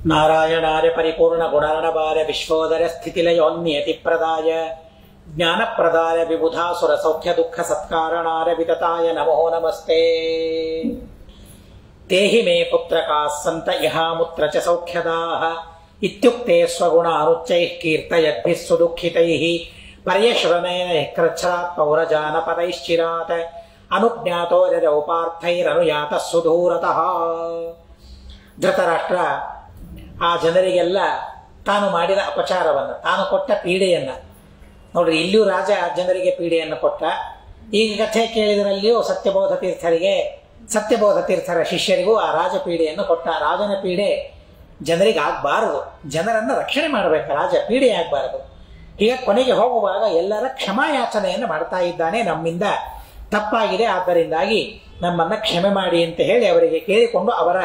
ನಾರಾಯಣಾರ್ಯ ಪರಿಪೂರ್ಣ ಗುಣಾರ್ಣವಾರ್ಯ ವಿಶ್ವೋದರ ಸ್ಥಿತಿಲಯೋನ್ಯತಿ ಪ್ರದಾಯ ಜ್ಞಾನಪ್ರದಾಯ ವಿಬುಧಾಸುರ ಸೌಖ್ಯ ದುಃಖ ಸತ್ಕಾರಣಾರ್ಯ ವಿತತಾಯ ನಮೋ ನಮಸ್ತೆ. ತೇಹಿ ಮೇ ಪುತ್ರಕಾಃ ಸಂತ ಇಹಾಮುತ್ರ ಚ ಸೌಖ್ಯದಾಃ ಇತ್ಯುಕ್ತೆ ಸ್ವಗುಣಾನುಚ್ಚೈಃ ಕೀರ್ತಯದ್ಭಿಃ ಸುದುಃಖಿತೈಃ ಪರ್ಯಶ್ರಮೇಣ ಕೃಚ್ಛ್ರಾತ್ ಪೌರಜಾನಪದೈಶ್ಚಿರಾತ್ ಅನುಜ್ಞಾತೋ ರಜೌಪಾರ್ಥೈರನುಯಾತಃ ಸುದೂರತಃ. ಧೃತರಾಷ್ಟ್ರ ಆ ಜನರಿಗೆಲ್ಲ ತಾನು ಮಾಡಿದ ಅಪಚಾರವನ್ನು, ತಾನು ಕೊಟ್ಟ ಪೀಡೆಯನ್ನ ನೋಡ್ರಿ, ಇಲ್ಲಿಯೂ ರಾಜ ಜನರಿಗೆ ಪೀಡೆಯನ್ನು ಕೊಟ್ಟ. ಈಗ ಕಥೆ ಕೇಳಿದರಲ್ಲಿಯೂ ಸತ್ಯಬೋಧ ತೀರ್ಥರ ಶಿಷ್ಯರಿಗೂ ಆ ರಾಜ ಪೀಡೆಯನ್ನು ಕೊಟ್ಟ. ರಾಜನ ಪೀಡೆ ಜನರಿಗೆ ಆಗಬಾರದು, ಜನರನ್ನು ರಕ್ಷಣೆ ಮಾಡಬೇಕು, ರಾಜ ಪೀಡೆ ಆಗಬಾರದು. ಈಗ ಕೊನೆಗೆ ಹೋಗುವಾಗ ಎಲ್ಲರ ಕ್ಷಮಾಯಾಚನೆಯನ್ನು ಮಾಡ್ತಾ ಇದ್ದಾನೆ. ನಮ್ಮಿಂದ ತಪ್ಪಾಗಿದೆ, ಆದ್ದರಿಂದಾಗಿ ನಮ್ಮನ್ನ ಕ್ಷಮೆ ಮಾಡಿ ಅಂತ ಹೇಳಿ ಅವರಿಗೆ ಕೇಳಿಕೊಂಡು ಅವರ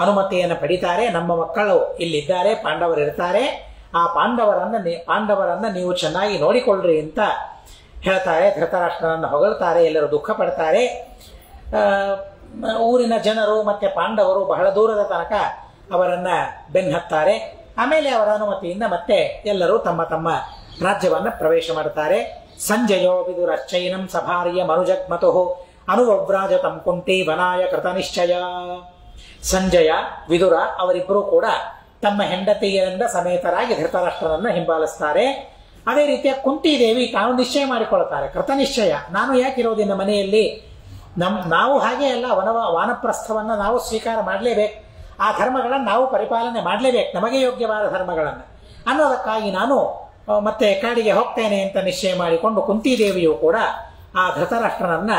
ಅನುಮತಿಯನ್ನು ಪಡಿತಾರೆ. ನಮ್ಮ ಮಕ್ಕಳು ಇಲ್ಲಿದ್ದಾರೆ, ಪಾಂಡವರಿರ್ತಾರೆ, ಆ ಪಾಂಡವರನ್ನ ನೀವು ಚೆನ್ನಾಗಿ ನೋಡಿಕೊಳ್ಳ್ರಿ ಅಂತ ಹೇಳ್ತಾರೆ. ಧೃತರಾಷ್ಟ್ರನನ್ನು ಹೊಗಳ್ತಾರೆ, ಎಲ್ಲರೂ ದುಃಖ ಪಡ್ತಾರೆ. ಊರಿನ ಜನರು ಮತ್ತೆ ಪಾಂಡವರು ಬಹಳ ದೂರದ ತನಕ ಅವರನ್ನ ಬೆನ್ನತ್ತಾರೆ. ಆಮೇಲೆ ಅವರ ಅನುಮತಿಯಿಂದ ಮತ್ತೆ ಎಲ್ಲರೂ ತಮ್ಮ ತಮ್ಮ ರಾಜ್ಯವನ್ನ ಪ್ರವೇಶ ಮಾಡ್ತಾರೆ. ಸಂಜಯೋ ವಿದುರಶ್ಚೈನಂ ಸಭಾರ್ಯ ಮನುಜಗ್ಮತು ಅನುವ್ರಾಜತಂ ಕುಂತಿ ವನಾಯ ಕೃತ ನಿಶ್ಚಯ. ಸಂಜಯ, ವಿದುರ ಅವರಿಬ್ಬರೂ ಕೂಡ ತಮ್ಮ ಹೆಂಡತಿಯರಿಂದ ಸಮೇತರಾಗಿ ಧೃತರಾಷ್ಟ್ರನನ್ನ ಹಿಂಬಾಲಿಸ್ತಾರೆ. ಅದೇ ರೀತಿಯ ಕುಂತಿದೇವಿ ತಾನು ನಿಶ್ಚಯ ಮಾಡಿಕೊಳ್ತಾರೆ, ಕೃತ ನಿಶ್ಚಯ, ನಾನು ಯಾಕಿರೋದಿನ ಮನೆಯಲ್ಲಿ, ನಾವು ಹಾಗೆ ಅಲ್ಲ, ವಾನಪ್ರಸ್ಥವನ್ನ ನಾವು ಸ್ವೀಕಾರ ಮಾಡಲೇಬೇಕು, ಆ ಧರ್ಮಗಳನ್ನು ನಾವು ಪರಿಪಾಲನೆ ಮಾಡಲೇಬೇಕು, ನಮಗೆ ಯೋಗ್ಯವಾದ ಧರ್ಮಗಳನ್ನು ಅನ್ನೋದಕ್ಕಾಗಿ ನಾನು ಮತ್ತೆ ಕಾಡಿಗೆ ಹೋಗ್ತೇನೆ ಅಂತ ನಿಶ್ಚಯ ಮಾಡಿಕೊಂಡು ಕುಂತಿದೇವಿಯು ಕೂಡ ಆ ಧೃತರಾಷ್ಟ್ರನನ್ನ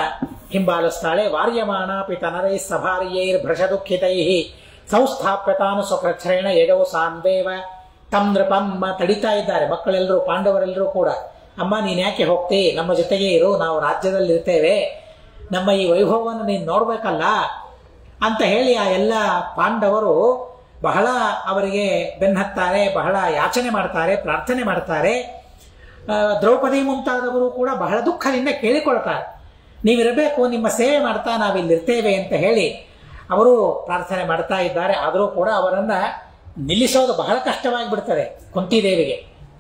ಹಿಂಬಾಲಿಸ್ತಾಳೆ. ವಾರ್ಯಮಾಣ ಪಿತನರೈ ಸಭಾರ್ಯೈರ್ ಭೃಷ ದುಃಖಿತೈ ಸಂಸ್ಥಾಪ್ಯತಾನು ಸ್ವಕೃಚ್ಛ್ರೇಣ ಯಡೋ ಸಾನ್ವೇವ ತಂ ನೃಪಮ್ಮ. ತಡಿತಾ ಇದ್ದಾರೆ ಮಕ್ಕಳೆಲ್ಲರೂ, ಪಾಂಡವರೆಲ್ಲರೂ ಕೂಡ. ಅಮ್ಮ, ನೀನ್ ಯಾಕೆ ಹೋಗ್ತಿ, ನಮ್ಮ ಜೊತೆಗೆ ಇರು, ನಾವು ರಾಜ್ಯದಲ್ಲಿ ಇರ್ತೇವೆ, ನಮ್ಮ ಈ ವೈಭವವನ್ನು ನೀನು ನೋಡ್ಬೇಕಲ್ಲ ಅಂತ ಹೇಳಿ ಆ ಎಲ್ಲ ಪಾಂಡವರು ಬಹಳ ಅವರಿಗೆ ಬೆನ್ನತ್ತಾರೆ, ಬಹಳ ಯಾಚನೆ ಮಾಡ್ತಾರೆ, ಪ್ರಾರ್ಥನೆ ಮಾಡ್ತಾರೆ. ದ್ರೌಪದಿ ಮುಂತಾದವರು ಕೂಡ ಬಹಳ ದುಃಖದಿಂದ ಕೇಳಿಕೊಳ್ತಾರೆ, ನೀವಿರಬೇಕು, ನಿಮ್ಮ ಸೇವೆ ಮಾಡ್ತಾ ನಾವಿಲ್ಲಿರ್ತೇವೆ ಅಂತ ಹೇಳಿ ಅವರು ಪ್ರಾರ್ಥನೆ ಮಾಡ್ತಾ ಇದ್ದಾರೆ. ಆದರೂ ಕೂಡ ಅವರನ್ನ ನಿಲ್ಲಿಸೋದು ಬಹಳ ಕಷ್ಟವಾಗಿ ಬಿಡ್ತದೆ. ಕುಂತಿದೇವಿಗೆ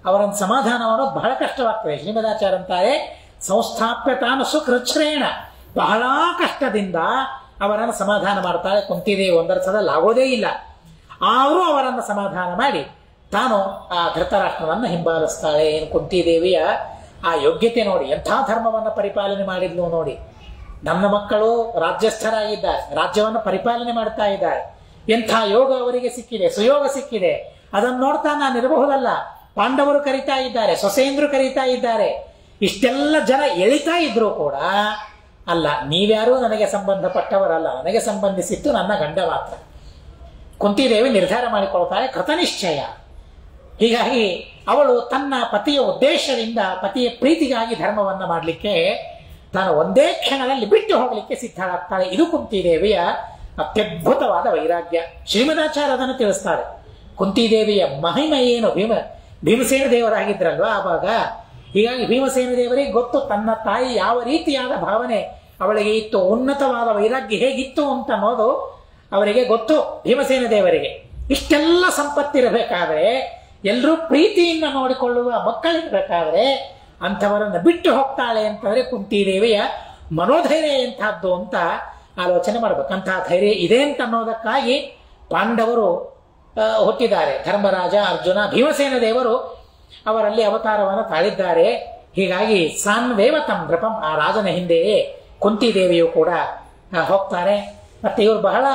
ಅವರನ್ನು ಸಮಾಧಾನ ಮಾಡೋದು ಬಹಳ ಕಷ್ಟವಾಗ್ತದೆ. ಶ್ರೀಮದಾಚಾರ್ಯ ಅಂತಾರೆ, ಸಂಸ್ಥಾಪ್ಯ ತಾನು ಸುಕೃಚ್ಛ್ರೇಣ, ಬಹಳ ಕಷ್ಟದಿಂದ ಅವರನ್ನು ಸಮಾಧಾನ ಮಾಡ್ತಾಳೆ ಕುಂತಿದೇವಿ. ಒಂದರ್ಥದಲ್ಲಿ ಆಗೋದೇ ಇಲ್ಲ. ಆದರೂ ಅವರನ್ನು ಸಮಾಧಾನ ಮಾಡಿ ತಾನು ಆ ಧೃತರಾಷ್ಟ್ರನನ್ನು ಹಿಂಬಾಲಿಸ್ತಾಳೆ. ಏನು ಕುಂತಿದೇವಿಯ ಆ ಯೋಗ್ಯತೆ ನೋಡಿ, ಎಂಥ ಧರ್ಮವನ್ನು ಪರಿಪಾಲನೆ ಮಾಡಿದ್ಲು ನೋಡಿ. ನನ್ನ ಮಕ್ಕಳು ರಾಜ್ಯಸ್ಥರಾಗಿದ್ದಾರೆ, ರಾಜ್ಯವನ್ನು ಪರಿಪಾಲನೆ ಮಾಡ್ತಾ ಇದ್ದಾರೆ, ಎಂಥ ಯೋಗ ಅವರಿಗೆ ಸಿಕ್ಕಿದೆ, ಸುಯೋಗ ಸಿಕ್ಕಿದೆ. ಅದನ್ನು ನೋಡ್ತಾ ನಾನು ಇರಬಹುದಲ್ಲ. ಪಾಂಡವರು ಕರೀತಾ ಇದ್ದಾರೆ, ಸೊಸೇಂದ್ರು ಕರೀತಾ ಇದ್ದಾರೆ, ಇಷ್ಟೆಲ್ಲ ಜನ ಎಳಿತಾ ಇದ್ರು ಕೂಡ ಅಲ್ಲ, ನೀವ್ಯಾರೂ ನನಗೆ ಸಂಬಂಧಪಟ್ಟವರಲ್ಲ, ನನಗೆ ಸಂಬಂಧಿಸಿತ್ತು ನನ್ನ ಗಂಡ ಮಾತ್ರ. ಕುಂತಿದೇವಿ ನಿರ್ಧಾರ ಮಾಡಿಕೊಳ್ತಾರೆ, ಕೃತನಿಶ್ಚಯ. ಹೀಗಾಗಿ ಅವಳು ತನ್ನ ಪತಿಯ ಉದ್ದೇಶದಿಂದ, ಪತಿಯ ಪ್ರೀತಿಗಾಗಿ ಧರ್ಮವನ್ನ ಮಾಡಲಿಕ್ಕೆ ತಾನು ಒಂದೇ ಕ್ಷಣದಲ್ಲಿ ಬಿಟ್ಟು ಹೋಗಲಿಕ್ಕೆ ಸಿದ್ಧಳಾಗ್ತಾಳೆ. ಇದು ಕುಂತಿದೇವಿಯ ಅತ್ಯದ್ಭುತವಾದ ವೈರಾಗ್ಯ. ಶ್ರೀಮದಾಚಾರ್ಯ ಅದನ್ನು ತಿಳಿಸ್ತಾರೆ. ಕುಂತಿದೇವಿಯ ಮಹಿಮೆ ಏನು, ಭೀಮಸೇನ ದೇವರಾಗಿದ್ರಲ್ವಾ ಆವಾಗ. ಹೀಗಾಗಿ ಭೀಮಸೇನ ದೇವರಿಗೆ ಗೊತ್ತು ತನ್ನ ತಾಯಿ ಯಾವ ರೀತಿಯಾದ ಭಾವನೆ ಅವಳಿಗೆ ಇತ್ತು, ಉನ್ನತವಾದ ವೈರಾಗ್ಯ ಹೇಗಿತ್ತು ಅಂತ ಅನ್ನೋದು ಅವರಿಗೆ ಗೊತ್ತು. ಭೀಮಸೇನ ದೇವರಿಗೆ ಇಷ್ಟೆಲ್ಲ ಸಂಪತ್ತಿರಬೇಕಾದ್ರೆ, ಎಲ್ಲರೂ ಪ್ರೀತಿಯಿಂದ ನೋಡಿಕೊಳ್ಳುವ ಮಕ್ಕಳಿರಬೇಕಾದ್ರೆ ಅಂಥವರನ್ನು ಬಿಟ್ಟು ಹೋಗ್ತಾಳೆ ಅಂತಂದ್ರೆ ಕುಂತಿದೇವಿಯ ಮನೋಧೈರ್ಯ ಎಂತಹದ್ದು ಅಂತ ಆಲೋಚನೆ ಮಾಡ್ಬೇಕು. ಅಂತಹ ಧೈರ್ಯ ಇದೆ ಅಂತ ಅನ್ನೋದಕ್ಕಾಗಿ ಪಾಂಡವರು ಹುಟ್ಟಿದ್ದಾರೆ. ಧರ್ಮರಾಜ, ಅರ್ಜುನ, ಭೀಮಸೇನ ದೇವರು ಅವರಲ್ಲಿ ಅವತಾರವನ್ನು ತಾಳಿದ್ದಾರೆ. ಹೀಗಾಗಿ ಸಾನ್ವೇವತಂ ನೃಪಂ, ಆ ರಾಜನ ಹಿಂದೆಯೇ ಕುಂತಿದೇವಿಯು ಕೂಡ ಹೋಗ್ತಾರೆ. ಮತ್ತೆ ಇವರು ಬಹಳ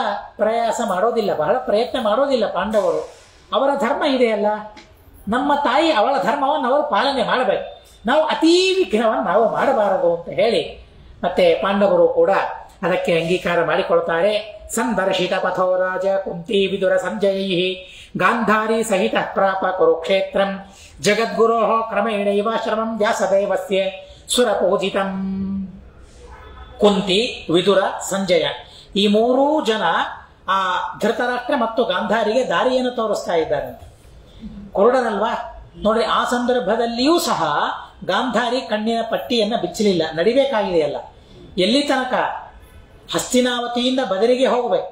ಪ್ರಯಾಸ ಮಾಡೋದಿಲ್ಲ, ಬಹಳ ಪ್ರಯತ್ನ ಮಾಡೋದಿಲ್ಲ ಪಾಂಡವರು. ಅವರ ಧರ್ಮ ಇದೆಯಲ್ಲ, ನಮ್ಮ ತಾಯಿ ಅವಳ ಧರ್ಮವನ್ನು ಅವರು ಪಾಲನೆ ಮಾಡಬೇಕು, ನಾವು ಅತೀ ವಿಘ್ನವನ್ನು ನಾವು ಮಾಡಬಾರದು ಅಂತ ಹೇಳಿ ಮತ್ತೆ ಪಾಂಡವರು ಕೂಡ ಅದಕ್ಕೆ ಅಂಗೀಕಾರ ಮಾಡಿಕೊಳ್ತಾರೆ. ಸಂದರ್ಶಿತ ಪಥೋ ರಾಜ ಕುಂತಿ ವಿದುರ ಸಂಜಯೈ ಗಾಂಧಾರಿ ಸಹಿತ ಪ್ರಾಪ ಕುರುಕ್ಷೇತ್ರಂ ಜಗದ್ಗುರೋ ಕ್ರಮೇಣ ಇವಾಶ್ರಮಂ ವ್ಯಾಸದೇವಸ್ಯ ಸುರಪೂಜಿತಂ. ಕುಂತಿ, ವಿದುರ, ಸಂಜಯ ಈ ಮೂರೂ ಜನ ಆ ಧೃತರಾಷ್ಟ್ರ ಮತ್ತು ಗಾಂಧಾರಿಗೆ ದಾರಿಯನ್ನು ತೋರಿಸ್ತಾ ಇದ್ದಾರೆ. ಕುರುಡನಲ್ವಾ ನೋಡ್ರಿ, ಆ ಸಂದರ್ಭದಲ್ಲಿಯೂ ಸಹ ಗಾಂಧಾರಿ ಕಣ್ಣಿನ ಪಟ್ಟಿಯನ್ನ ಬಿಚ್ಚಲಿಲ್ಲ, ನಡಿಬೇಕಾಗಿದೆಯಲ್ಲ. ಎಲ್ಲಿ ತನಕ? ಹಸ್ತಿನಾವತಿಯಿಂದ ಬದರಿಗೆ ಹೋಗ್ಬೇಕು.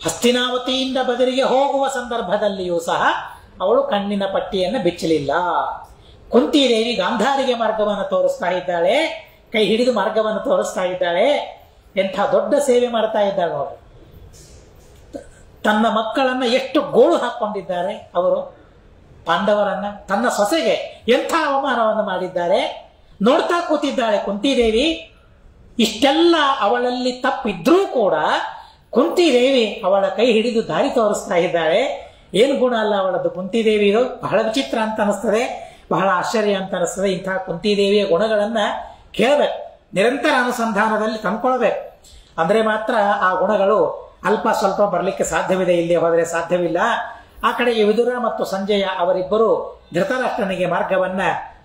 ಹಸ್ತಿನಾವತಿಯಿಂದ ಬದರಿಗೆ ಹೋಗುವ ಸಂದರ್ಭದಲ್ಲಿಯೂ ಸಹ ಅವಳು ಕಣ್ಣಿನ ಪಟ್ಟಿಯನ್ನು ಬಿಚ್ಚಲಿಲ್ಲ. ಕುಂತಿದೇವಿ ಗಾಂಧಾರಿಗೆ ಮಾರ್ಗವನ್ನು ತೋರಿಸ್ತಾ ಇದ್ದಾಳೆ, ಕೈ ಹಿಡಿದು ಮಾರ್ಗವನ್ನು ತೋರಿಸ್ತಾ ಇದ್ದಾಳೆ. ಎಂಥ ದೊಡ್ಡ ಸೇವೆ ಮಾಡ್ತಾ ಇದ್ದಾಳೆ ನೋಡಿ. ತನ್ನ ಮಕ್ಕಳನ್ನ ಎಷ್ಟು ಗೋಳು ಹಾಕೊಂಡಿದ್ದಾರೆ ಅವರು, ಪಾಂಡವರನ್ನ. ತನ್ನ ಸೊಸೆಗೆ ಎಂಥ ಅವಮಾನವನ್ನು ಮಾಡಿದ್ದಾರೆ. ನೋಡ್ತಾ ಕೂತಿದ್ದಾಳೆ ಕುಂತಿದೇವಿ. ಇಷ್ಟೆಲ್ಲ ಅವಳಲ್ಲಿ ತಪ್ಪಿದ್ರೂ ಕೂಡ ಕುಂತಿದೇವಿ ಅವಳ ಕೈ ಹಿಡಿದು ದಾರಿ ತೋರಿಸ್ತಾ ಇದ್ದಾಳೆ. ಏನು ಗುಣ ಅಲ್ಲ ಅವಳದ್ದು ಕುಂತಿದೇವಿ. ಇದು ಬಹಳ ವಿಚಿತ್ರ ಅಂತ ಅನಿಸ್ತದೆ, ಬಹಳ ಆಶ್ಚರ್ಯ ಅಂತ ಅನಿಸ್ತದೆ. ಇಂತಹ ಕುಂತಿದೇವಿಯ ಗುಣಗಳನ್ನ ಕೇಳಬೇಕು, ನಿರಂತರ ಅನುಸಂಧಾನದಲ್ಲಿ ತಂದ್ಕೊಳ್ಬೇಕು. ಅಂದ್ರೆ ಮಾತ್ರ ಆ ಗುಣಗಳು ಅಲ್ಪ ಸ್ವಲ್ಪ ಬರಲಿಕ್ಕೆ ಸಾಧ್ಯವಿದೆ, ಇಲ್ಲಿ ಹೋದರೆ ಸಾಧ್ಯವಿಲ್ಲ. ಆ ಕಡೆಗೆ ವಿದುರ ಮತ್ತು ಸಂಜಯ ಅವರಿಬ್ಬರು ಧೃತರಾಷ್ಟ್ರನಿಗೆ ಮಾರ್ಗವನ್ನ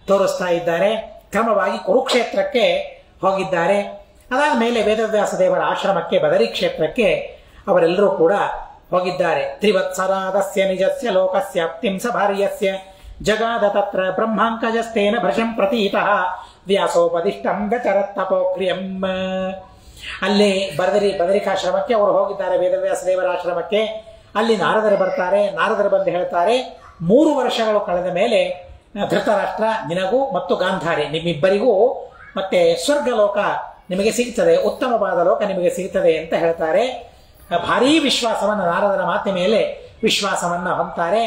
ತೋರಿಸ್ತಾ ಇದ್ದಾರೆ. ಕ್ರಮವಾಗಿ ಕುರುಕ್ಷೇತ್ರಕ್ಕೆ ಹೋಗಿದ್ದಾರೆ. ಅದಾದ ಮೇಲೆ ವೇದವ್ಯಾಸ ದೇವರ ಆಶ್ರಮಕ್ಕೆ ಬದರಿ ಕ್ಷೇತ್ರಕ್ಕೆ ಅವರೆಲ್ಲರೂ ಕೂಡ ಹೋಗಿದ್ದಾರೆ. ತ್ರಿವತ್ಸರಾದಸ್ಯ ನಿಜಸ್ಯ ಲೋಕಸ್ಯ ಪ್ತಿಂಸ ಭಾರ್ಯಸ್ಯ ಜಗಾದ ತತ್ರ ಬ್ರಹ್ಮಾಂಕಜಸ್ತೇನ ಭೃಶಂ ಪ್ರತೀತಃ ವ್ಯಾಸೋಪದಿಷ್ಟಂ ಗಚರತ್ತಪೋಕ್ರಿಯಂ. ಅಲ್ಲಿ ಬದರಿಕಾಶ್ರಮಕ್ಕೆ ಅವರು ಹೋಗಿದ್ದಾರೆ, ವೇದವ್ಯಾಸ ದೇವರ ಆಶ್ರಮಕ್ಕೆ. ಅಲ್ಲಿ ನಾರದರು ಬರ್ತಾರೆ. ನಾರದರು ಬಂದು ಹೇಳ್ತಾರೆ, 3 ವರ್ಷಗಳು ಕಳೆದ ಮೇಲೆ ಧೃತರಾಷ್ಟ್ರ ನಿನಗೂ ಮತ್ತು ಗಾಂಧಾರಿ ನಿಮ್ಮಿಬ್ಬರಿಗೂ ಮತ್ತೆ ಸ್ವರ್ಗಲೋಕ ನಿಮಗೆ ಸಿಗ್ತದೆ, ಉತ್ತಮವಾದ ಲೋಕ ನಿಮಗೆ ಸಿಗ್ತದೆ ಅಂತ ಹೇಳ್ತಾರೆ. ಭಾರೀ ವಿಶ್ವಾಸವನ್ನು, ನಾರದರ ಮಾತಿನ ಮೇಲೆ ವಿಶ್ವಾಸವನ್ನ ಹೊಂತಾರೆ.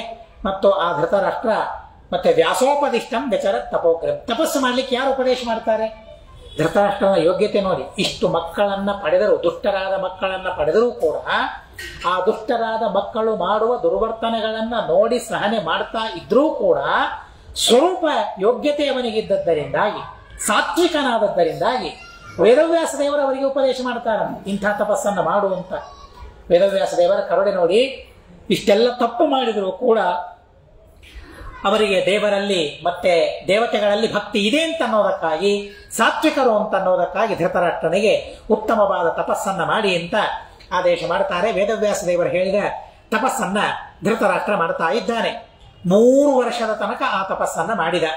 ಮತ್ತು ಆ ಧೃತರಾಷ್ಟ್ರ ಮತ್ತೆ ವ್ಯಾಸೋಪದಿಷ್ಟಂ ಗಚರ ತಪೋಗ್ರಹ, ತಪಸ್ಸು ಮಾಡ್ಲಿಕ್ಕೆ ಯಾರು ಉಪದೇಶ ಮಾಡ್ತಾರೆ? ಧೃತರಾಷ್ಟ್ರನ ಯೋಗ್ಯತೆ ನೋಡಿ. ಇಷ್ಟು ಮಕ್ಕಳನ್ನ ಪಡೆದರೂ, ದುಷ್ಟರಾದ ಮಕ್ಕಳನ್ನ ಪಡೆದರೂ ಕೂಡ ಆ ದುಷ್ಟರಾದ ಮಕ್ಕಳು ಮಾಡುವ ದುರ್ವರ್ತನೆಗಳನ್ನ ನೋಡಿ ಸಹನೆ ಮಾಡ್ತಾ ಇದ್ರೂ ಕೂಡ ಸ್ವರೂಪ ಯೋಗ್ಯತೆ ಅವನಿಗಿದ್ದದ್ದರಿಂದಾಗಿ, ಸಾತ್ವಿಕನಾದದ್ದರಿಂದಾಗಿ ವೇದವ್ಯಾಸ ದೇವರವರಿಗೆ ಉಪದೇಶ ಮಾಡ್ತಾರೆ, ಇಂಥ ತಪಸ್ಸನ್ನ ಮಾಡುವಂತ. ವೇದವ್ಯಾಸ ದೇವರ ಕರುಣೆ ನೋಡಿ. ಇಷ್ಟೆಲ್ಲ ತಪ್ಪು ಮಾಡಿದರೂ ಕೂಡ ಅವರಿಗೆ ದೇವರಲ್ಲಿ ಮತ್ತೆ ದೇವತೆಗಳಲ್ಲಿ ಭಕ್ತಿ ಇದೆ ಅಂತ ಅನ್ನೋದಕ್ಕಾಗಿ, ಸಾತ್ವಿಕರು ಅಂತ ಅನ್ನೋದಕ್ಕಾಗಿ ಧೃತರಾಷ್ಟ್ರನಿಗೆ ಉತ್ತಮವಾದ ತಪಸ್ಸನ್ನ ಮಾಡಿ ಅಂತ ಆದೇಶ ಮಾಡ್ತಾರೆ. ವೇದವ್ಯಾಸ ದೇವರು ಹೇಳಿದ ತಪಸ್ಸನ್ನ ಧೃತರಾಷ್ಟ್ರ ಮಾಡ್ತಾ ಇದ್ದಾನೆ. 3 ವರ್ಷದ ತನಕ ಆ ತಪಸ್ಸನ್ನ ಮಾಡಿದ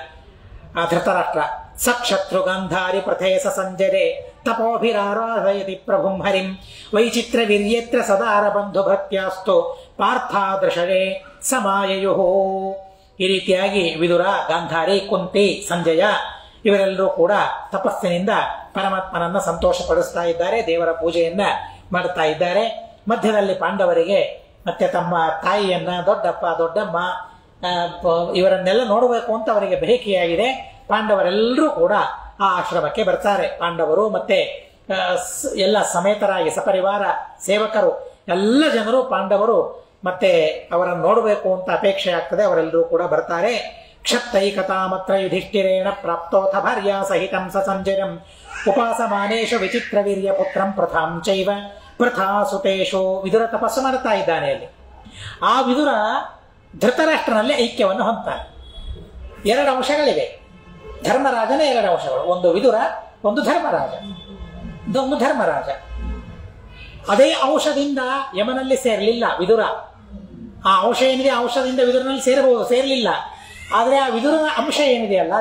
ಆ ಧೃತರಾಷ್ಟ್ರ. ಸಕ್ಷತ್ರು ಗಾಂಧಾರಿ ಪ್ರಥೇಸ ಸಂಜರೆ ತಪೋಭಿರಾರಾಧಯತಿ ಪ್ರಭುಂ ಹರಿಂ ವೈಚಿತ್ರ ವೀರ್ಯೇತ್ರ ಸದಾರ ಬಂಧು ಭಕ್ತ್ಯಾಸ್ತು ಪಾರ್ಥಾದೃಶರೇ ಸಮಾಯಯುಹು. ಈ ರೀತಿಯಾಗಿ ವಿದುರ, ಗಾಂಧಾರಿ, ಕುಂತಿ, ಸಂಜಯ ಇವರೆಲ್ಲರೂ ಕೂಡ ತಪಸ್ಸಿನಿಂದ ಪರಮಾತ್ಮನನ್ನ ಸಂತೋಷ ಪಡಿಸ್ತಾ ಇದ್ದಾರೆ, ದೇವರ ಪೂಜೆಯನ್ನ ಮಾಡ್ತಾ ಇದ್ದಾರೆ. ಮಧ್ಯದಲ್ಲಿ ಪಾಂಡವರಿಗೆ ಮತ್ತೆ ತಮ್ಮ ತಾಯಿಯನ್ನ, ದೊಡ್ಡಪ್ಪ ದೊಡ್ಡಮ್ಮ ಇವರನ್ನೆಲ್ಲ ನೋಡಬೇಕು ಅಂತ ಅವರಿಗೆ ಬೇಕಿಯಾಗಿದೆ. ಪಾಂಡವರೆಲ್ಲರೂ ಕೂಡ ಆ ಆಶ್ರಮಕ್ಕೆ ಬರ್ತಾರೆ. ಪಾಂಡವರು ಮತ್ತೆ ಎಲ್ಲ ಸಮೇತರಾಗಿ ಸಪರಿವಾರ ಸೇವಕರು ಎಲ್ಲ ಜನರು ಪಾಂಡವರು ಮತ್ತೆ ಅವರನ್ನು ನೋಡಬೇಕು ಅಂತ ಅಪೇಕ್ಷೆ ಆಗ್ತದೆ. ಅವರೆಲ್ಲರೂ ಕೂಡ ಬರ್ತಾರೆ. ಕ್ಷತ್ತೈಕತಾಮತ್ರ ಯುಧಿಷ್ಠಿರೇಣ ಪ್ರಾಪ್ತೋಥ ಭಾರ್ಯಾ ಸಹಿತಂ ಸ ಸಂಜಯಂ ಉಪಾಸಮಾನೇಶು ವಿಚಿತ್ರ ವೀರ್ಯ ಪುತ್ರಂ ಪ್ರಥಾಂ ಚೈವ ಪ್ರಥಾ ಸುತೇಶು. ವಿದುರ ತಪಸ್ಸು ಮಾಡ್ತಾ ಇದ್ದಾನೆ ಅಲ್ಲಿ. ಆ ವಿದುರ ಧೃತರಾಷ್ಟ್ರನಲ್ಲಿ ಐಕ್ಯವನ್ನು ಹೊಂದ್ತಾನೆ. 2 ಅಂಶಗಳಿವೆ. ಧರ್ಮರಾಜನ 2 ಅಂಶಗಳು, ಒಂದು ವಿದುರ, ಒಂದು ಧರ್ಮರಾಜ. ಇದೊಂದು ಧರ್ಮರಾಜ. ಅದೇ ಅಂಶದಿಂದ ಯಮನಲ್ಲಿ ಸೇರಲಿಲ್ಲ ವಿದುರ. ಆ ಅಂಶ ಏನಿದೆ ಆ ಅಂಶದಿಂದ ವಿದುರನಲ್ಲಿ ಸೇರಬಹುದು, ಸೇರಲಿಲ್ಲ. ಆದರೆ ಆ ವಿದುರನ ಅಂಶ ಏನಿದೆಯಲ್ಲ,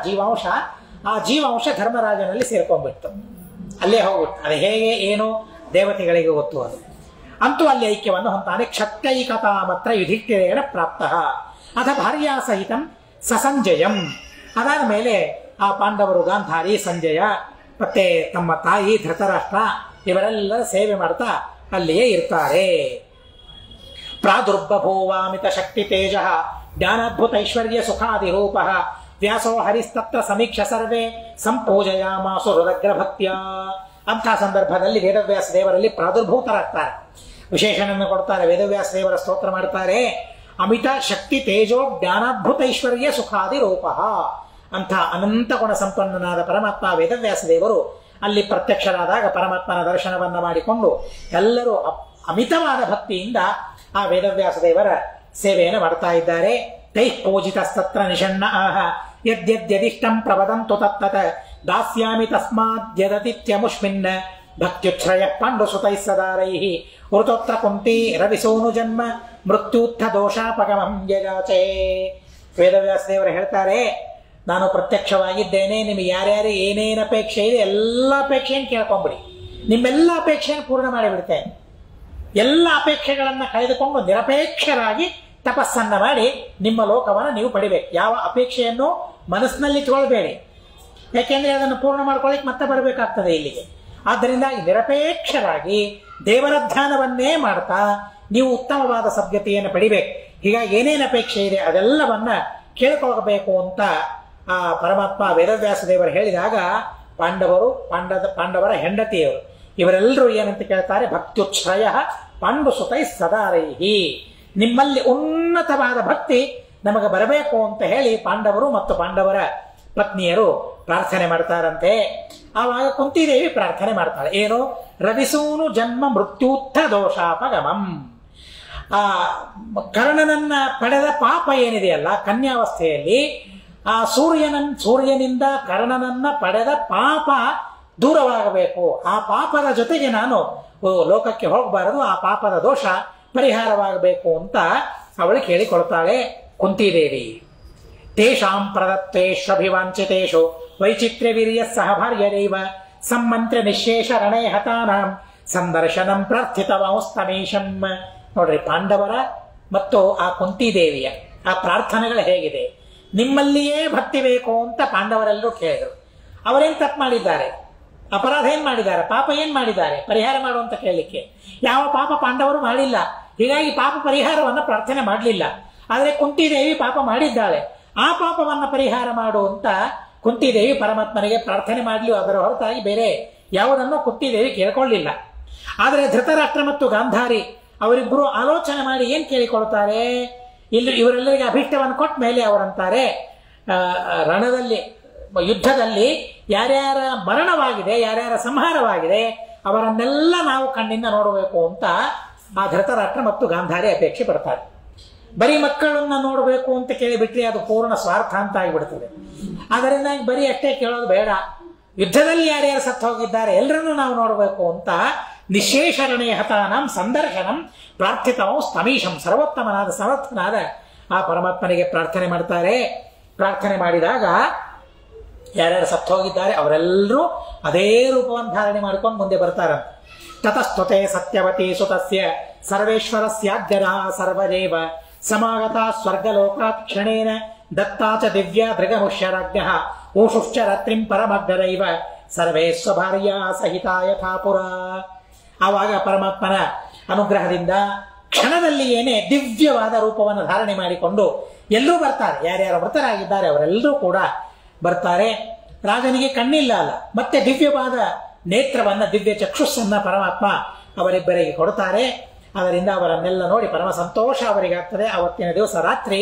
ಜೀವಾಂಶ, ಆ ಜೀವಾಂಶ ಧರ್ಮರಾಜನಲ್ಲಿ ಸೇರ್ಕೊಂಡ್ಬಿಡ್ತು, ಅಲ್ಲೇ ಹೋಗ್ಬಿಟ್ಟು. ಅದು ಹೇಗೆ ಏನು ದೇವತೆಗಳಿಗೆ ಗೊತ್ತು. ಅದು ಅಂತೂ ಅಲ್ಲಿ ಐಕ್ಯವನ್ನು ಹೊಂತಾನೆ. ಕ್ಷತ್ತೈಕತಾ ಮಾತ್ರ ಯುಧಿಷ್ಠಿರೇಣ ಪ್ರಾಪ್ತ ಅಥ ಭಾರ್ಯಾ ಸಹಿತಂ ಸಸಂಜಯಂ. ಅದಾದ ಮೇಲೆ ಆ ಪಾಂಡವರು ಗಾಂಧಾರಿ, ಸಂಜಯ ಮತ್ತೆ ತಮ್ಮ ತಾಯಿ ಧೃತರಾಷ್ಟ್ರ ಇವರೆಲ್ಲರ ಸೇವೆ ಮಾಡ್ತಾ ಅಲ್ಲಿಯೇ ಇರ್ತಾರೆ. ಪ್ರಾದುರ್ಬಭೂವಾಮಿತ ಶಕ್ತಿ ತೇಜ ಜ್ಞಾನಾದ್ಭುತ ಐಶ್ವರ್ಯ ಸುಖಾದಿ ರೂಪ ವ್ಯಾಸೋ ಹರಿಸ್ತತ್ರ ಸಮೀಕ್ಷ ಸರ್ವೇ ಸಂಪೂಜಯಾಮಾಸು ಹೃದಗ್ರ ಭಕ್ತ್ಯ. ಅಂಥ ಸಂದರ್ಭದಲ್ಲಿ ವೇದವ್ಯಾಸ ದೇವರಲ್ಲಿ ಪ್ರಾದುರ್ಭೂತರಾಗ್ತಾರೆ, ವಿಶೇಷಣವನ್ನು ಕೊಡ್ತಾರೆ. ವೇದವ್ಯಾಸ ದೇವರ ಸ್ತೋತ್ರ ಮಾಡ್ತಾರೆ. ಅಮಿತ ಶಕ್ತಿ ತೇಜೋ ಜ್ಞಾನಾದ್ಭುತ ಐಶ್ವರ್ಯ ಸುಖಾದಿ ರೂಪ. ಅಂಥ ಅನಂತ ಗುಣ ಸಂಪನ್ನನಾದ ಪರಮಾತ್ಮ ವೇದವ್ಯಾಸ ದೇವರು ಅಲ್ಲಿ ಪ್ರತ್ಯಕ್ಷರಾದಾಗ ಪರಮಾತ್ಮನ ದರ್ಶನವನ್ನ ಮಾಡಿಕೊಂಡು ಎಲ್ಲರೂ ಅಮಿತವಾದ ಭಕ್ತಿಯಿಂದ ಆ ವೇದವ್ಯಾಸ ದೇವರ ಸೇವೆಯನ್ನು ಮಾಡ್ತಾ ಇದ್ದಾರೆ. ತೈ ಪೂಜಿತಸ್ತತ್ರ ನಿಷಣ್ಣ ಆಹ ಯದ್ಯದಿಷ್ಟಂ ಪ್ರವದಂತು ತತ್ತತ ದಾಸ್ಯಾಮಿ ತಸ್ಮಾದ್ಯದತಿತ್ಯಮುಷ್ಮಿನ್ನ ಭಕ್ತ್ಯುಚ್ಛ್ರಯ ಪಾಂಡು ಸುತೈ ಸದಾರೈ ಋತೋತ್ರ ಕುಂತಿ ರವಿಸೋನು ಜನ್ಮ ಮೃತ್ಯೂತ್ಥ ದೋಷಾಪಗಮಂ ಯಜಾಚೆ. ವೇದವ್ಯಾಸ ದೇವರು ಹೇಳ್ತಾರೆ, ನಾನು ಪ್ರತ್ಯಕ್ಷವಾಗಿದ್ದೇನೆ. ನಿಮಗೆ ಯಾರ್ಯಾರು ಏನೇನು ಅಪೇಕ್ಷೆ ಇದೆ ಎಲ್ಲ ಅಪೇಕ್ಷೆಯನ್ನು ಕೇಳ್ಕೊಂಬಿಡಿ, ನಿಮ್ಮೆಲ್ಲ ಅಪೇಕ್ಷೆಯನ್ನು ಪೂರ್ಣ ಮಾಡಿಬಿಡ್ತೇನೆ. ಎಲ್ಲ ಅಪೇಕ್ಷೆಗಳನ್ನು ಕಳೆದುಕೊಂಡು ನಿರಪೇಕ್ಷರಾಗಿ ತಪಸ್ಸನ್ನ ಮಾಡಿ ನಿಮ್ಮ ಲೋಕವನ್ನು ನೀವು ಪಡಿಬೇಕು. ಯಾವ ಅಪೇಕ್ಷೆಯನ್ನು ಮನಸ್ಸಿನಲ್ಲಿ ಇಟ್ಕೊಳ್ಬೇಡಿ, ಯಾಕೆಂದ್ರೆ ಅದನ್ನು ಪೂರ್ಣ ಮಾಡ್ಕೊಳ್ಳಿಕ್ಕೆ ಮತ್ತೆ ಬರಬೇಕಾಗ್ತದೆ ಇಲ್ಲಿಗೆ. ಆದ್ದರಿಂದ ನಿರಪೇಕ್ಷರಾಗಿ ದೇವರ ಧ್ಯಾನವನ್ನೇ ಮಾಡ್ತಾ ನೀವು ಉತ್ತಮವಾದ ಸದ್ಗತಿಯನ್ನು ಪಡಿಬೇಕು. ಹೀಗಾಗಿ ಏನೇನು ಅಪೇಕ್ಷೆ ಇದೆ ಅದೆಲ್ಲವನ್ನ ಕೇಳ್ಕೊಳ್ಬೇಕು ಅಂತ ಆ ಪರಮಾತ್ಮ ವೇದವ್ಯಾಸ ದೇವರು ಹೇಳಿದಾಗ ಪಾಂಡವರ ಹೆಂಡತಿಯವರು ಇವರೆಲ್ಲರೂ ಏನಂತ ಕೇಳ್ತಾರೆ, ಭಕ್ತ್ಯುಚ್ಛ್ರಯ ಪಾಂಡು ಸುತೈ ಸದಾರೈಹಿ, ನಿಮ್ಮಲ್ಲಿ ಉನ್ನತವಾದ ಭಕ್ತಿ ನಮಗೆ ಬರಬೇಕು ಅಂತ ಹೇಳಿ ಪಾಂಡವರು ಮತ್ತು ಪಾಂಡವರ ಪತ್ನಿಯರು ಪ್ರಾರ್ಥನೆ ಮಾಡ್ತಾರಂತೆ. ಆವಾಗ ಕುಂತಿದೇವಿ ಪ್ರಾರ್ಥನೆ ಮಾಡ್ತಾಳೆ, ಏನು, ರವಿಸೂನು ಜನ್ಮ ಮೃತ್ಯೂತ್ಥ ದೋಷಾಪಗಮಂ. ಆ ಕರ್ಣನನ್ನ ಪಡೆದ ಪಾಪ ಏನಿದೆಯಲ್ಲ ಕನ್ಯಾವಸ್ಥೆಯಲ್ಲಿ, ಆ ಸೂರ್ಯನಿಂದ ಕರ್ಣನನ್ನ ಪಡೆದ ಪಾಪ ದೂರವಾಗಬೇಕು. ಆ ಪಾಪದ ಜೊತೆಗೆ ನಾನು ಲೋಕಕ್ಕೆ ಹೋಗಬಾರದು, ಆ ಪಾಪದ ದೋಷ ಪರಿಹಾರವಾಗಬೇಕು ಅಂತ ಅವಳು ಕೇಳಿಕೊಳ್ತಾಳೆ ಕುಂತಿದೇವಿ. ತೇಷಾಂ ಪ್ರದತ್ತೇಷ್ವಭಿವಾಂಚಿತೇಷು ವೈಚಿತ್ರ್ಯ ವೀರ್ಯ ಸಹ ಭಾರ್ಯರೇವ ಸಂಮಂತ್ರ ನಿಶೇಷ ರಣೇ ಹತಾನಾಂ ಸಂದರ್ಶನಂ ಪ್ರಾರ್ಥಿತವಾಂಸ್ತಮೀಶಂ. ನೋಡ್ರಿ, ಪಾಂಡವರ ಮತ್ತು ಆ ಕುಂತಿದೇವಿಯ ಆ ಪ್ರಾರ್ಥನೆಗಳು ಹೇಗಿದೆ. ನಿಮ್ಮಲ್ಲಿಯೇ ಭಕ್ತಿ ಬೇಕು ಅಂತ ಪಾಂಡವರೆಲ್ಲರೂ ಕೇಳಿದರು. ಅವರೇನ್ ತಪ್ಪು ಮಾಡಿದ್ದಾರೆ, ಅಪರಾಧ ಏನ್ ಮಾಡಿದ್ದಾರೆ, ಪಾಪ ಏನ್ ಮಾಡಿದ್ದಾರೆ, ಪರಿಹಾರ ಮಾಡುವಂತ ಕೇಳಲಿಕ್ಕೆ ಯಾವ ಪಾಪ ಪಾಂಡವರು ಮಾಡಿಲ್ಲ. ಹೀಗಾಗಿ ಪಾಪ ಪರಿಹಾರವನ್ನ ಪ್ರಾರ್ಥನೆ ಮಾಡಲಿಲ್ಲ. ಆದರೆ ಕುಂತಿದೇವಿ ಪಾಪ ಮಾಡಿದ್ದಾಳೆ, ಆ ಪಾಪವನ್ನ ಪರಿಹಾರ ಮಾಡುವಂತ ಕುಂತಿದೇವಿ ಪರಮಾತ್ಮನಿಗೆ ಪ್ರಾರ್ಥನೆ ಮಾಡಲಿ. ಅದರ ಹೊರತಾಗಿ ಬೇರೆ ಯಾವುದನ್ನು ಕುಂತಿದೇವಿ ಕೇಳ್ಕೊಳ್ಳಿಲ್ಲ. ಆದರೆ ಧೃತರಾಷ್ಟ್ರ ಮತ್ತು ಗಾಂಧಾರಿ ಅವರಿಬ್ಬರು ಆಲೋಚನೆ ಮಾಡಿ ಏನ್ ಕೇಳಿಕೊಳ್ತಾರೆ, ಇಲ್ಲಿ ಇವರೆಲ್ಲರಿಗೆ ಅಭಿಷ್ಟವನ್ನು ಕೊಟ್ಟ ಮೇಲೆ ಅವರಂತಾರೆ, ರಣದಲ್ಲಿ ಯುದ್ಧದಲ್ಲಿ ಯಾರ್ಯಾರ ಮರಣವಾಗಿದೆ, ಯಾರ್ಯಾರ ಸಂಹಾರವಾಗಿದೆ ಅವರನ್ನೆಲ್ಲ ನಾವು ಕಣ್ಣಿಂದ ನೋಡಬೇಕು ಅಂತ ಆ ಧೃತರಾಷ್ಟ್ರ ಮತ್ತು ಗಾಂಧಾರಿ ಅಪೇಕ್ಷೆ ಪಡ್ತಾರೆ. ಬರೀ ಮಕ್ಕಳನ್ನ ನೋಡಬೇಕು ಅಂತ ಕೇಳಿಬಿಟ್ರೆ ಅದು ಪೂರ್ಣ ಸ್ವಾರ್ಥ ಅಂತ ಆಗಿಬಿಡ್ತದೆ. ಆದ್ದರಿಂದ ಬರೀ ಅಷ್ಟೇ ಕೇಳೋದು ಬೇಡ, ಯುದ್ಧದಲ್ಲಿ ಯಾರ್ಯಾರು ಸತ್ತು ಹೋಗಿದ್ದಾರೆ ಎಲ್ಲರನ್ನೂ ನಾವು ನೋಡಬೇಕು ಅಂತ ನಿಶೇಷರಣೆ ಹತಾನಂ ಸಂದರ್ಶನಂ ಪ್ರಾರ್ಥಿತವಂ ಸ್ತಮೀಶಂ, ಸರ್ವೋತ್ತಮನಾದ ಸಮರ್ಥನಾದ ಆ ಪರಮಾತ್ಮನಿಗೆ ಪ್ರಾರ್ಥನೆ ಮಾಡ್ತಾರೆ. ಪ್ರಾರ್ಥನೆ ಮಾಡಿದಾಗ ಯಾರ್ಯಾರು ಸತ್ತು ಹೋಗಿದ್ದಾರೆ ಅವರೆಲ್ಲರೂ ಅದೇ ರೂಪವನ್ನು ಧಾರಣೆ ಮಾಡಿಕೊಂಡು ಮುಂದೆ ಬರ್ತಾರಂತೆ. ತತಸ್ತುತೆ ಸತ್ಯವತಿ ಸುತಸ್ಯ ಸರ್ವೇಶ್ವರಸ್ಯಾದ್ಯರ ಸರ್ವದೇವ ಸಮಾಗತ ಸ್ವರ್ಗಲೋಕಾತ್ ಕ್ಷಣೇನ ದತ್ತಾ ಚ ದಿವ್ಯ ದೃಗಮುಷ್ಯರಾಜ್ಞ ಊಷುಶ್ಚ ರಾತ್ರಿಂ ಪರಮಗ್ರರೈವ ಸರ್ವೇ ಸ್ವಭಾರ್ಯ ಸಹಿತ ಯಥಾಪುರ. ಆವಾಗ ಪರಮಾತ್ಮನ ಅನುಗ್ರಹದಿಂದ ಕ್ಷಣದಲ್ಲಿ ಏನೇ ದಿವ್ಯವಾದ ರೂಪವನ್ನು ಧಾರಣೆ ಮಾಡಿಕೊಂಡು ಎಲ್ಲರೂ ಬರ್ತಾರೆ. ಯಾರ್ಯಾರು ಮೃತರಾಗಿದ್ದಾರೆ ಅವರೆಲ್ಲರೂ ಕೂಡ ಬರ್ತಾರೆ. ರಾಜನಿಗೆ ಕಣ್ಣಿಲ್ಲ ಅಲ್ಲ, ಮತ್ತೆ ದಿವ್ಯವಾದ ನೇತ್ರವನ್ನ, ದಿವ್ಯ ಚಕ್ಷುಸ್ಸನ್ನ ಪರಮಾತ್ಮ ಅವರಿಬ್ಬರಿಗೆ ಕೊಡ್ತಾರೆ. ಅದರಿಂದ ಅವರನ್ನೆಲ್ಲ ನೋಡಿ ಪರಮ ಸಂತೋಷ ಅವರಿಗಾಗ್ತದೆ. ಅವತ್ತಿನ ದಿವಸ ರಾತ್ರಿ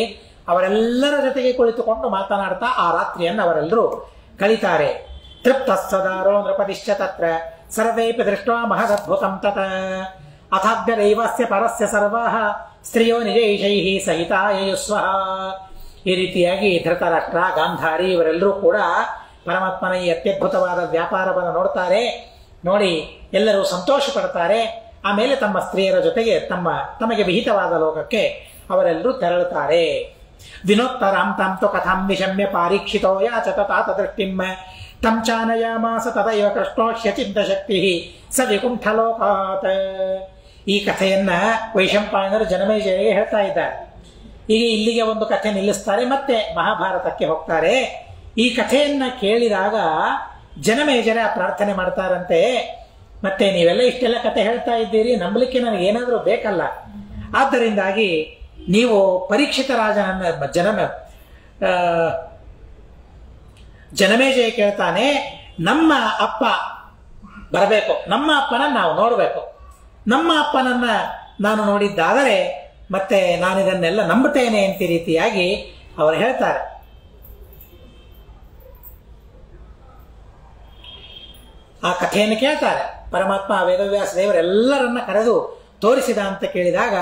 ಅವರೆಲ್ಲರ ಜೊತೆಗೆ ಕುಳಿತುಕೊಂಡು ಮಾತನಾಡ್ತಾ ಆ ರಾತ್ರಿಯನ್ನು ಅವರೆಲ್ಲರೂ ಕಳೀತಾರೆ. ತೃಪ್ತ ಸದಾರೋ ನೃಪತಿಶ್ಚ ತತ್ರ ಸರ್ವೇಪಿ ದೃಷ್ಟ್ವಾ ಮಹದದ್ಭುತಂ ತತ ಅಥಾಗ್ರೈವಸ್ಯ ಪರಸ್ಯ ಸರ್ವಾಃ ಸ್ತ್ರೀಯೋ ನಿಜೈಷೈಃ ಸಹಿತಾ ಯಯುಸ್ವಃ. ಈ ರೀತಿಯಾಗಿ ಧೃತರಾಷ್ಟ್ರ, ಗಾಂಧಾರಿ ಇವರೆಲ್ಲರೂ ಕೂಡ ಪರಮಾತ್ಮನ ಈ ಅತ್ಯದ್ಭುತವಾದ ವ್ಯಾಪಾರವನ್ನು ನೋಡ್ತಾರೆ. ನೋಡಿ ಎಲ್ಲರೂ ಸಂತೋಷ ಪಡ್ತಾರೆ. ಆಮೇಲೆ ತಮ್ಮ ಸ್ತ್ರೀಯರ ಜೊತೆಗೆ ತಮಗೆ ವಿಹಿತವಾದ ಲೋಕಕ್ಕೆ ಅವರೆಲ್ಲರೂ ತೆರಳುತ್ತಾರೆ. ವಿನೋತ್ತರಾಂ ತಾಂತು ಕಥಾಂ ನಿಶಮ್ಯ ಪಾರೀಕ್ಷಿತೋ ಯಾಚತ ತಾತ ದೃಷ್ಟಿಂ ತಂ ಚಾನಯಾಮಾಸ ತದೈವ ಕೃಷ್ಣೋಶ್ಯಚಿಂತ ಶಕ್ತಿ ಸ ವಿಕುಂಠಲೋಕಾತ್. ಈ ಕಥೆಯನ್ನ ವೈಶಂಪಾಯನರು ಜನಮೇಜಯರಿಗೆ ಹೇಳ್ತಾ ಇದ್ದಾರೆ. ಈಗ ಇಲ್ಲಿಗೆ ಒಂದು ಕಥೆ ನಿಲ್ಲಿಸ್ತಾರೆ, ಮತ್ತೆ ಮಹಾಭಾರತಕ್ಕೆ ಹೋಗ್ತಾರೆ. ಈ ಕಥೆಯನ್ನ ಕೇಳಿದಾಗ ಜನಮೇಜರ ಪ್ರಾರ್ಥನೆ ಮಾಡ್ತಾರಂತೆ, ಮತ್ತೆ ನೀವೆಲ್ಲ ಇಷ್ಟೆಲ್ಲ ಕಥೆ ಹೇಳ್ತಾ ಇದ್ದೀರಿ, ನಂಬಲಿಕ್ಕೆ ನನಗೆ ಏನಾದರೂ ಬೇಕಲ್ಲ. ಆದ್ದರಿಂದಾಗಿ ನೀವು ಪರೀಕ್ಷಿತ ರಾಜನನ್ನ ಜನಮೇಜಯ ಕೇಳ್ತಾನೆ, ನಮ್ಮ ಅಪ್ಪ ಬರಬೇಕು, ನಮ್ಮ ಅಪ್ಪನನ್ನ ನಾವು ನೋಡಬೇಕು. ನಮ್ಮ ಅಪ್ಪನನ್ನ ನಾನು ನೋಡಿದ್ದಾದರೆ ಮತ್ತೆ ನಾನಿದನ್ನೆಲ್ಲ ನಂಬುತ್ತೇನೆ ಅಂತ ರೀತಿಯಾಗಿ ಅವರು ಹೇಳ್ತಾರೆ. ಆ ಕಥೆಯನ್ನು ಕೇಳ್ತಾರೆ. ಪರಮಾತ್ಮ ವೇದವ್ಯಾಸ ದೇವರೆಲ್ಲರನ್ನ ಕರೆದು ತೋರಿಸಿದ ಅಂತ ಕೇಳಿದಾಗ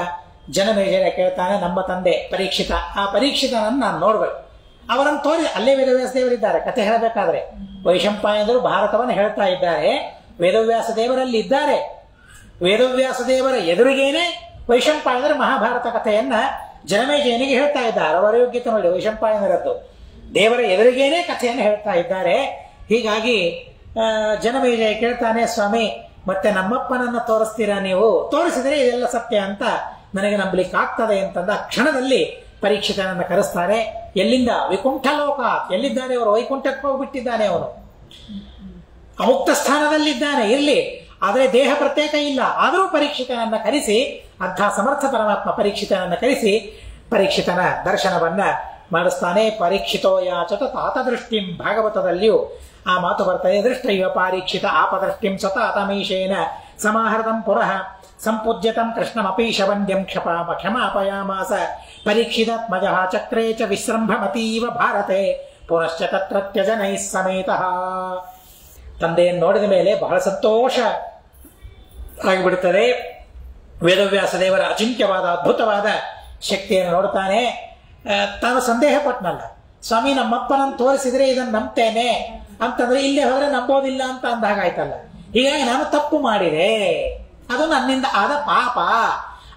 ಜನಮೇಜಯ ಕೇಳ್ತಾನೆ, ನಮ್ಮ ತಂದೆ ಪರೀಕ್ಷಿತ, ಆ ಪರೀಕ್ಷಿತನನ್ನು ನಾನು ನೋಡ್ಬೇಕು. ಅವರನ್ನು ತೋರಿ ಅಲ್ಲೇ ವೇದವ್ಯಾಸ ದೇವರಿದ್ದಾರೆ. ಕಥೆ ಹೇಳಬೇಕಾದ್ರೆ ವೈಶಂಪಾಯನರು ಭಾರತವನ್ನು ಹೇಳ್ತಾ ಇದ್ದಾರೆ, ವೇದವ್ಯಾಸ ದೇವರಲ್ಲಿ ಇದ್ದಾರೆ. ವೇದವ್ಯಾಸ ದೇವರ ಎದುರಿಗೇನೆ ವೈಶಂಪಾಯನರು ಮಹಾಭಾರತ ಕಥೆಯನ್ನ ಜನಮೇಜಯನಿಗೆ ಹೇಳ್ತಾ ಇದ್ದಾರೆ. ಅವರ ಯೋಗ್ಯತೆ ನೋಡಿ, ವೈಶಂಪಾಯನರದ್ದು ದೇವರ ಎದುರಿಗೇನೆ ಕಥೆಯನ್ನು ಹೇಳ್ತಾ ಇದ್ದಾರೆ. ಹೀಗಾಗಿ ಜನಮೇಜಯ ಕೇಳ್ತಾನೆ, ಸ್ವಾಮಿ ಮತ್ತೆ ನಮ್ಮಪ್ಪನನ್ನ ತೋರಿಸ್ತೀರಾ ನೀವು? ತೋರಿಸಿದರೆ ಇದೆಲ್ಲ ಸತ್ಯ ಅಂತ ನನಗೆ ನಂಬಲಿಕ್ಕೆ ಆಗ್ತದೆ ಅಂತಂದ ಕ್ಷಣದಲ್ಲಿ ಪರೀಕ್ಷಿತನನ್ನು ಕರೆಸ್ತಾರೆ. ಎಲ್ಲಿಂದ? ವಿಕುಂಠ ಲೋಕ. ಎಲ್ಲಿದ್ದಾರೆ ಅವರು? ವೈಕುಂಠಕ್ಕೆ ಹೋಗ್ಬಿಟ್ಟಿದ್ದಾನೆ ಅವನು, ಅಮುಕ್ತ ಸ್ಥಾನದಲ್ಲಿದ್ದಾನೆ. ಇರ್ಲಿ, ಆದರೆ ದೇಹ ಪ್ರತ್ಯೇಕ ಇಲ್ಲ. ಆದರೂ ಪರೀಕ್ಷಿತನನ್ನ ಕರೆಸಿ, ಅಂಥ ಸಮರ್ಥ ಪರಮಾತ್ಮ ಪರೀಕ್ಷಿತನನ್ನ ಕರೆಸಿ ಪರೀಕ್ಷಿತನ ದರ್ಶನವನ್ನ ಮಾಡಿಸ್ತಾನೆ. ಪರೀಕ್ಷಿತೋ ಯಾಚತ ತಾತದೃಷ್ಟಿಂ. ಭಾಗವತದಲ್ಲಿಯೂ ಆ ಮಾತು ಬರ್ತದೆ. ದೃಷ್ಟೈವ ಪಾರೀಕ್ಷಿತ ಆಪದೃಷ್ಟಿಂ ಸತಾತಮೀಶೇನ ಸಮಾಹೃತಂ ಪುನಃ ಸಂಪೂಜ್ಯತಂ ಕೃಷ್ಣಮಪೀಶವಂದ್ಯಂ ಕ್ಷಮಾಪಯಾಮಾಸ ಪರೀಕ್ಷಿತಾತ್ಮಜಃ ಚಕ್ರೇ ಚ ವಿಸೃಂಭಮತೀವ ಭಾರತೆ ಪುನಶ್ಚ ತತ್ರತ್ಯ ಜನೈಃ ಸಮೇತಃ. ತಂದೆಯನ್ನು ನೋಡಿದ ಮೇಲೆ ಬಹಳ ಸಂತೋಷ ಆಗಿಬಿಡುತ್ತದೆ. ವೇದವ್ಯಾಸ ದೇವರ ಅಚಿಂತ್ಯವಾದ ಅದ್ಭುತವಾದ ಶಕ್ತಿಯನ್ನು ನೋಡ್ತಾನೆ. ತಾನು ಸಂದೇಹ ಪಟ್ನಲ್ಲ, ಸ್ವಾಮಿ ನಮ್ಮಪ್ಪನನ್ನು ತೋರಿಸಿದ್ರೆ ಇದನ್ನು ನಂಬ್ತೇನೆ ಅಂತಂದ್ರೆ ಇಲ್ಲೇ ಹೋದ್ರೆ ನಂಬೋದಿಲ್ಲ ಅಂತ ಅಂದಾಗಾಯ್ತಲ್ಲ. ಹೀಗಾಗಿ ನಾನು ತಪ್ಪು ಮಾಡಿದೆ, ಅದು ನನ್ನಿಂದ ಆದ ಪಾಪ,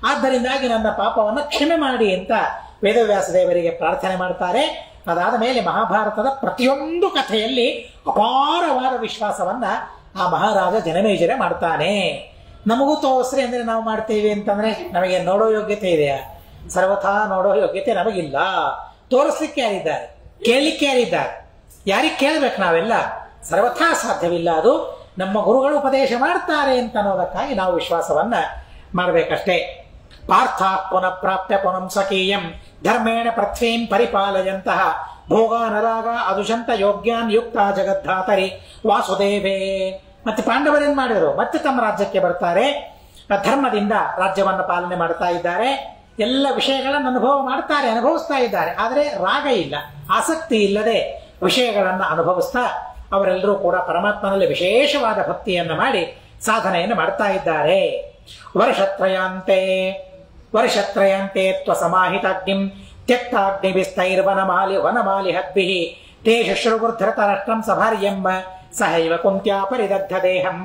ಆದ್ದರಿಂದಾಗಿ ನನ್ನ ಪಾಪವನ್ನು ಕ್ಷಮೆ ಮಾಡಿ ಅಂತ ವೇದವ್ಯಾಸ ದೇವರಿಗೆ ಪ್ರಾರ್ಥನೆ ಮಾಡ್ತಾರೆ. ಅದಾದ ಮೇಲೆ ಮಹಾಭಾರತದ ಪ್ರತಿಯೊಂದು ಕಥೆಯಲ್ಲಿ ಅಪಾರವಾದ ವಿಶ್ವಾಸವನ್ನ ಆ ಮಹಾರಾಜ ಜನಮೇಜಯ ಮಾಡ್ತಾನೆ. ನಮಗೂ ತೋರಿಸ್ರಿ ಅಂದ್ರೆ ನಾವು ಮಾಡ್ತೀವಿ ಅಂತಂದ್ರೆ ನಮಗೆ ನೋಡೋ ಯೋಗ್ಯತೆ ಇದೆಯಾ? ಸರ್ವಥಾ ನೋಡೋ ಯೋಗ್ಯತೆ ನಮಗಿಲ್ಲ. ತೋರಿಸ್ಲಿಕ್ಕೆ ಯಾರಿದ್ದಾರೆ? ಕೇಳಲಿಕ್ಕೆ ಯಾರಿದ್ದಾರೆ? ಯಾರಿಗೆ ಕೇಳಬೇಕು ನಾವೆಲ್ಲ? ಸರ್ವಥಾ ಸಾಧ್ಯವಿಲ್ಲ. ಅದು ನಮ್ಮ ಗುರುಗಳು ಉಪದೇಶ ಮಾಡ್ತಾರೆ ಅಂತ ಅನ್ನೋದಕ್ಕಾಗಿ ನಾವು ವಿಶ್ವಾಸವನ್ನ ಮಾಡಬೇಕಷ್ಟೇ. ಪಾರ್ಥ ಪುನಃ ಪ್ರಾಪ್ಯ ಪುನಂ ಸ್ವಕೀಯಂ ಧರ್ಮೇಣ ಪೃಥ್ವೀಂ ಪರಿಪಾಲಯಂತಹ ಭೋಗಾನರಾಗ ಅದುಷಂತ ಯೋಗ್ಯಾನ್ ಯುಕ್ತ ಜಗದ್ಧಾತರಿ ವಾಸುದೇವೇ. ಮತ್ತೆ ಪಾಂಡವರೇನ್ ಮಾಡಿದರು? ಮತ್ತೆ ತಮ್ಮ ರಾಜ್ಯಕ್ಕೆ ಬರ್ತಾರೆ. ಧರ್ಮದಿಂದ ರಾಜ್ಯವನ್ನ ಪಾಲನೆ ಮಾಡ್ತಾ ಇದ್ದಾರೆ. ಎಲ್ಲ ವಿಷಯಗಳನ್ನು ಅನುಭವಿಸ್ತಾ ಇದ್ದಾರೆ. ಆದರೆ ರಾಗ ಇಲ್ಲ, ಆಸಕ್ತಿ ಇಲ್ಲದೆ ವಿಷಯಗಳನ್ನು ಅನುಭವಿಸ್ತಾ ಅವರೆಲ್ಲರೂ ಕೂಡ ಪರಮಾತ್ಮನಲ್ಲಿ ವಿಶೇಷವಾದ ಭಕ್ತಿಯನ್ನ ಮಾಡಿ ಸಾಧನೆಯನ್ನು ಮಾಡ್ತಾ ಇದ್ದಾರೆ. ವರ್ಷತ್ರಯಾಂತೆ ತ್ವಸಮಾಹಿತಾಗ್ನಿಂ ತ್ಯಕ್ತಾಗ್ನಿಭಿಸ್ತೈರ್ವನಮಾಲಿ ಹದ್ಭಿಃ ತೇ ಶುಶ್ರುಗುರ್ಧೃತರಾಷ್ಟ್ರಂ ಸಭಾರ್ಯಂ ಸಹೈವ ಕುಂತ್ಯಾ ಪರಿದಗ್ಧ ದೇಹಂ.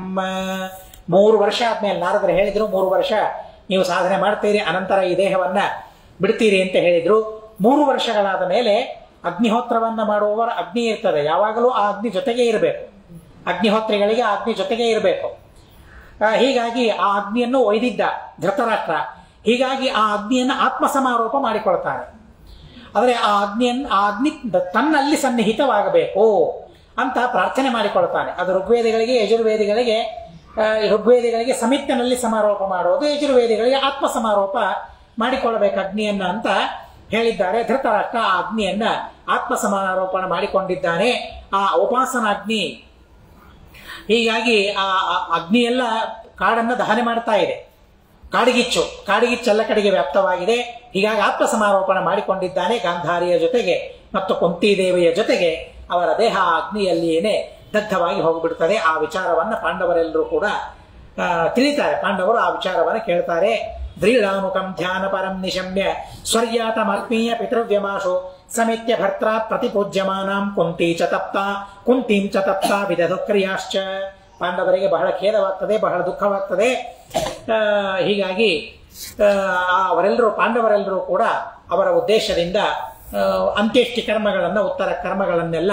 3 ವರ್ಷ ಆದ್ಮೇಲೆ ನಾರದರು ಹೇಳಿದ್ರು, 3 ವರ್ಷ ನೀವು ಸಾಧನೆ ಮಾಡ್ತೀರಿ, ಅನಂತರ ಈ ದೇಹವನ್ನ ಬಿಡ್ತೀರಿ ಅಂತ ಹೇಳಿದ್ರು. 3 ವರ್ಷಗಳಾದ ಮೇಲೆ ಅಗ್ನಿಹೋತ್ರವನ್ನ ಮಾಡುವವರ ಅಗ್ನಿ ಇರ್ತದೆ, ಯಾವಾಗಲೂ ಆ ಅಗ್ನಿ ಜೊತೆಗೆ ಇರಬೇಕು. ಅಗ್ನಿಹೋತ್ರಿಗಳಿಗೆ ಆ ಅಗ್ನಿ ಜೊತೆಗೆ ಇರಬೇಕು. ಹೀಗಾಗಿ ಆ ಅಗ್ನಿಯನ್ನು ಒಯ್ದಿದ್ದ ಧೃತರಾಷ್ಟ್ರ. ಹೀಗಾಗಿ ಆ ಅಗ್ನಿಯನ್ನು ಆತ್ಮಸಮಾರೋಪ ಮಾಡಿಕೊಳ್ತಾನೆ. ಆದರೆ ಆ ಅಗ್ನಿ ತನ್ನಲ್ಲಿ ಸನ್ನಿಹಿತವಾಗಬೇಕು ಅಂತ ಪ್ರಾರ್ಥನೆ ಮಾಡಿಕೊಳ್ತಾನೆ. ಅದು ಋಗ್ವೇದಿಗಳಿಗೆ ಋಗ್ವೇದಿಗಳಿಗೆ ಸಮಿತ್ಯನಲ್ಲಿ ಸಮಾರೋಪ ಮಾಡೋದು, ಯಜುರ್ವೇದಿಗಳಿಗೆ ಆತ್ಮ ಸಮಾರೋಪ ಮಾಡಿಕೊಳ್ಳಬೇಕು ಅಗ್ನಿಯನ್ನ ಅಂತ ಹೇಳಿದ್ದಾರೆ. ಧೃತರಾಷ್ಟ್ರ ಆ ಅಗ್ನಿಯನ್ನ ಆತ್ಮ ಸಮಾರೋಪಣ ಮಾಡಿಕೊಂಡಿದ್ದಾನೆ. ಆ ಉಪಾಸನ ಅಗ್ನಿ. ಹೀಗಾಗಿ ಆ ಅಗ್ನಿಯೆಲ್ಲ ಕಾಡನ್ನ ದಹನೆ ಮಾಡ್ತಾ ಇದೆ. ಕಾಡಿಗಿಚ್ಚೆಲ್ಲ ಕಡೆಗೆ ವ್ಯಾಪ್ತವಾಗಿದೆ. ಹೀಗಾಗಿ ಆತ್ಮ ಸಮಾರೋಪಣ ಮಾಡಿಕೊಂಡಿದ್ದಾನೆ. ಗಾಂಧಾರಿಯ ಜೊತೆಗೆ ಮತ್ತು ಕುಂತಿದೇವಿಯ ಜೊತೆಗೆ ಅವರ ದೇಹ ಅಗ್ನಿಯಲ್ಲಿಯೇನೆ ದಗ್ಧವಾಗಿ ಹೋಗಿಬಿಡ್ತದೆ. ಆ ವಿಚಾರವನ್ನ ಪಾಂಡವರೆಲ್ಲರೂ ಕೂಡ ತಿಳಿತಾರೆ. ಪಾಂಡವರು ಆ ವಿಚಾರವನ್ನು ಕೇಳ್ತಾರೆ. ದ್ರೀಳಾಮುಖಂ ಧ್ಯಾನ ಪರಂ ನಿಶಮ್ಯ ಸ್ವರ್ಯಾತಮಾತ್ಮೀಯ ಪಿತೃವ್ಯಮಾಶು ಸಮಿತ್ಯ ಭರ್ತ್ರಾತ್ ಪ್ರತಿಪೂಜ್ಯಮಾನಾಂ ಕುಂತೀಂ ಚ ತಪ್ತಾ ವಿದಧು ಕ್ರಿಯಾಶ್ಚ. ಪಾಂಡವರಿಗೆ ಬಹಳ ಖೇದವಾಗ್ತದೆ, ಬಹಳ ದುಃಖವಾಗ್ತದೆ. ಹೀಗಾಗಿ ಪಾಂಡವರೆಲ್ಲರೂ ಕೂಡ ಅವರ ಉದ್ದೇಶದಿಂದ ಅಂತ್ಯೇಷ್ಟಿ ಕರ್ಮಗಳನ್ನು, ಉತ್ತರ ಕರ್ಮಗಳನ್ನೆಲ್ಲ